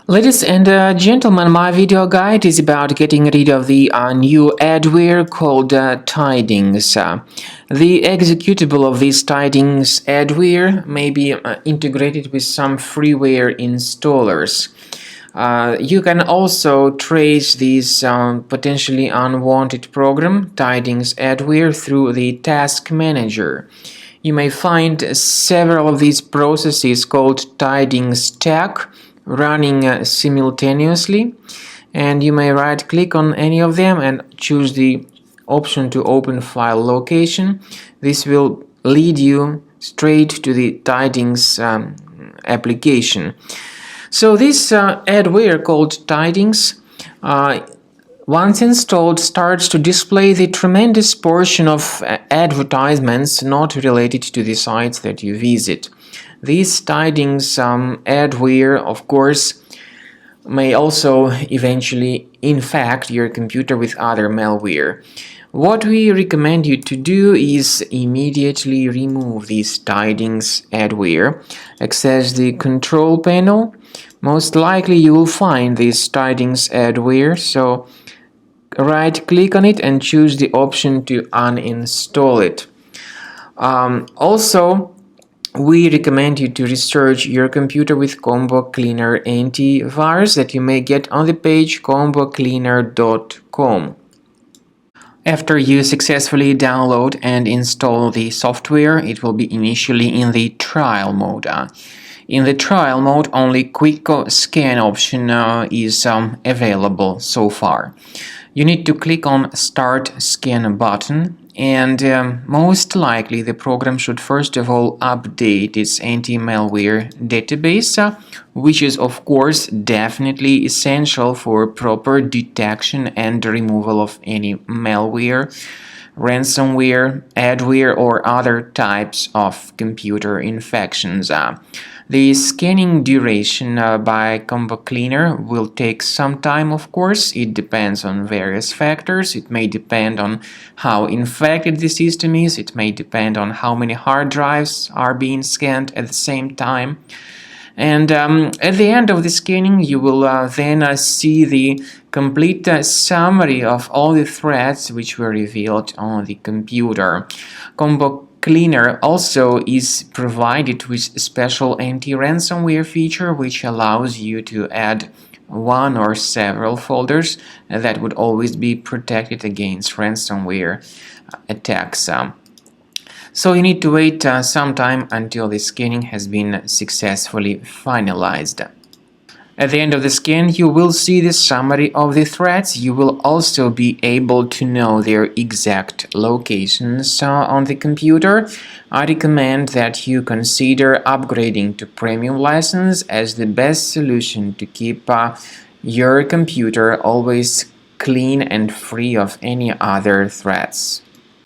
Ladies and gentlemen, my video guide is about getting rid of the new adware called Tidings. The executable of this Tidings adware may be integrated with some freeware installers. You can also trace this potentially unwanted program, Tidings adware, through the task manager. You may find several of these processes called Tidings Tech running simultaneously, and you may right click on any of them and choose the option to open file location. This will lead you straight to the Tidings application. So this adware called Tidings, once installed, starts to display the tremendous portion of advertisements not related to the sites that you visit. This Tidings adware, of course, may also eventually infect your computer with other malware. What we recommend you to do is immediately remove this Tidings adware. Access the control panel. Most likely you will find this Tidings adware, so right-click on it and choose the option to uninstall it. Also, we recommend you to research your computer with Combo Cleaner antivirus that you may get on the page combocleaner.com. After you successfully download and install the software, it will be initially in the trial mode. In the trial mode, only quick scan option is available so far. You need to click on Start Scan button, and most likely the program should first of all update its anti-malware database, which is of course definitely essential for proper detection and removal of any malware, ransomware, adware, or other types of computer infections. The scanning duration by Combo Cleaner will take some time, of course. It depends on various factors. It may depend on how infected the system is. It may depend on how many hard drives are being scanned at the same time. And at the end of the scanning, you will then see the complete summary of all the threats which were revealed on the computer. Combo Cleaner also is provided with a special anti-ransomware feature which allows you to add one or several folders that would always be protected against ransomware attacks. So you need to wait some time until the scanning has been successfully finalized. At the end of the scan, you will see the summary of the threats. You will also be able to know their exact locations on the computer. I recommend that you consider upgrading to premium license as the best solution to keep your computer always clean and free of any other threats.